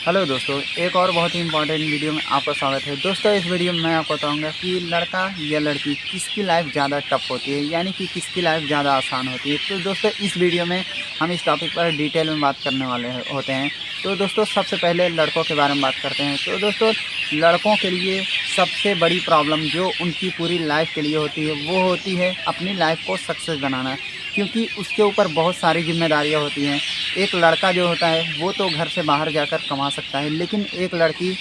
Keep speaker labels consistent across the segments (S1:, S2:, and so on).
S1: Hello दोस्तों, एक और बहुत ही इंपॉर्टेंट वीडियो में आपका स्वागत है। दोस्तों, इस वीडियो में मैं आपको बताऊंगा कि लड़का या लड़की किसकी लाइफ ज़्यादा टफ होती है, यानी कि किसकी लाइफ ज़्यादा आसान होती है। तो दोस्तों, इस वीडियो में हम इस टॉपिक पर डिटेल में बात करने वाले होते हैं। तो दोस्तों, सबसे पहले लड़कों के बारे में बात करते हैं। तो दोस्तों, लड़कों के लिए सबसे बड़ी प्रॉब्लम जो उनकी पूरी लाइफ के लिए होती है वो होती है अपनी लाइफ को सक्सेस बनाना, क्योंकि उसके ऊपर बहुत सारी जिम्मेदारियाँ होती हैं। एक लड़का जो होता है वो तो घर से बाहर जाकर कमा सकता है, लेकिन एक लड़की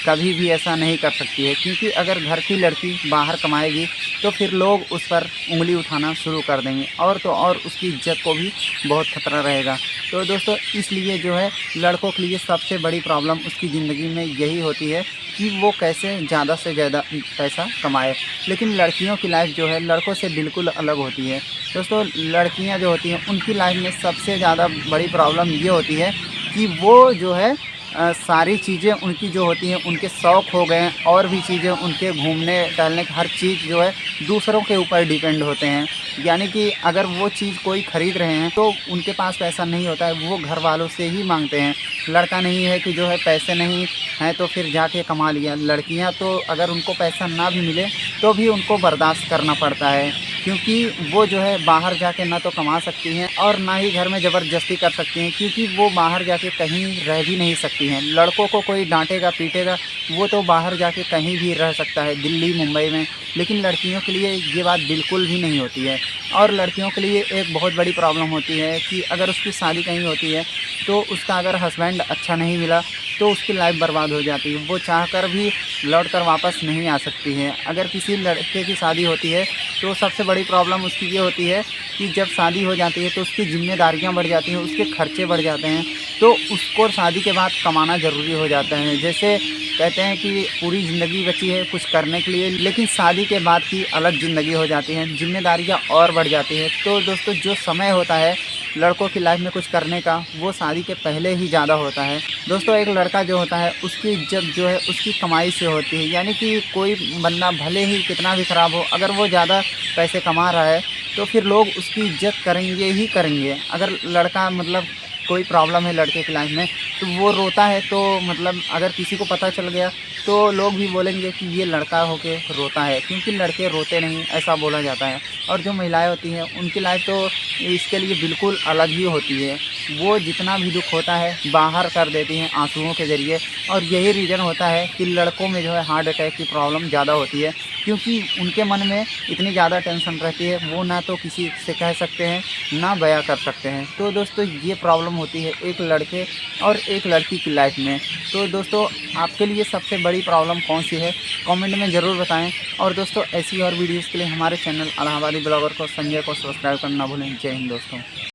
S1: कभी भी ऐसा नहीं कर सकती है, क्योंकि अगर घर की लड़की बाहर कमाएगी तो फिर लोग उस पर उंगली उठाना शुरू कर देंगे और तो और उसकी इज्जत को भी बहुत खतरा रहेगा। तो दोस्तों, इसलिए जो है लड़कों के लिए सबसे बड़ी प्रॉब्लम उसकी ज़िंदगी में यही होती है कि वो कैसे ज़्यादा से ज़्यादा पैसा कमाए। लेकिन लड़कियों की लाइफ जो है लड़कों से बिल्कुल अलग होती है। दोस्तों, लड़कियां जो होती हैं उनकी लाइफ में सबसे ज़्यादा बड़ी प्रॉब्लम ये होती है कि वो जो है सारी चीज़ें उनकी जो होती हैं, उनके शौक़ हो गए और भी चीज़ें उनके घूमने टहलने की हर चीज़ जो है दूसरों के ऊपर डिपेंड होते हैं। यानी कि अगर वो चीज़ कोई ख़रीद रहे हैं तो उनके पास पैसा नहीं होता है, वो घर वालों से ही मांगते हैं। लड़का नहीं है कि जो है पैसे नहीं हैं तो फिर जाके कमा लिया। लड़कियां तो अगर उनको पैसा ना भी मिले तो भी उनको बर्दाश्त करना पड़ता है, क्योंकि वो जो है बाहर जाके ना तो कमा सकती हैं और ना ही घर में ज़बरदस्ती कर सकती हैं, क्योंकि वो बाहर जाके कहीं रह भी नहीं सकती हैं। लड़कों को कोई डांटेगा पीटेगा, वो तो बाहर जाके कहीं भी रह सकता है, दिल्ली मुंबई में। लेकिन लड़कियों के लिए ये बात बिल्कुल भी नहीं होती है। और लड़कियों के लिए एक बहुत बड़ी प्रॉब्लम होती है कि अगर उसकी शादी कहीं होती है तो उसका अगर हस्बैंड अच्छा नहीं मिला तो उसकी लाइफ बर्बाद हो जाती है। वो चाहकर भी लौट कर वापस नहीं आ सकती है। अगर किसी लड़के की शादी होती है तो सबसे बड़ी प्रॉब्लम उसकी ये होती है कि जब शादी हो जाती है तो उसकी ज़िम्मेदारियाँ बढ़ जाती हैं, उसके खर्चे बढ़ जाते हैं, तो उसको शादी के बाद कमाना ज़रूरी हो जाता है। जैसे कहते हैं कि पूरी ज़िंदगी बची है कुछ करने के लिए, लेकिन शादी के बाद की अलग ज़िंदगी हो जाती है, जिम्मेदारियाँ और बढ़ जाती है। तो दोस्तों, जो समय होता है लड़कों की लाइफ में कुछ करने का वो शादी के पहले ही ज़्यादा होता है। दोस्तों, एक लड़का जो होता है उसकी इज्जत जो है उसकी कमाई से होती है। यानी कि कोई बंदा भले ही कितना भी ख़राब हो, अगर वो ज़्यादा पैसे कमा रहा है तो फिर लोग उसकी इज्जत करेंगे ही करेंगे। अगर लड़का मतलब कोई प्रॉब्लम है लड़के की लाइफ में तो वो रोता है, तो मतलब अगर किसी को पता चल गया तो लोग भी बोलेंगे कि ये लड़का होके रोता है, क्योंकि लड़के रोते नहीं ऐसा बोला जाता है। और जो महिलाएं होती हैं उनकी लाइफ तो इसके लिए बिल्कुल अलग ही होती है। वो जितना भी दुख होता है बाहर कर देती हैं आंसुओं के ज़रिए। और यही रीज़न होता है कि लड़कों में जो है हार्ट अटैक की प्रॉब्लम ज़्यादा होती है, क्योंकि उनके मन में इतनी ज़्यादा टेंशन रहती है, वो ना तो किसी से कह सकते हैं ना बयां कर सकते हैं। तो दोस्तों, ये प्रॉब्लम होती है एक लड़के और एक लड़की की लाइफ में। तो दोस्तों, आपके लिए सबसे बड़ी प्रॉब्लम कौन सी है कमेंट में ज़रूर बताएं। और दोस्तों, ऐसी और वीडियोज़ के लिए हमारे चैनल इलाहाबादी ब्लॉगर को संजय को सब्सक्राइब करना ना भूलें। जय हिंद दोस्तों।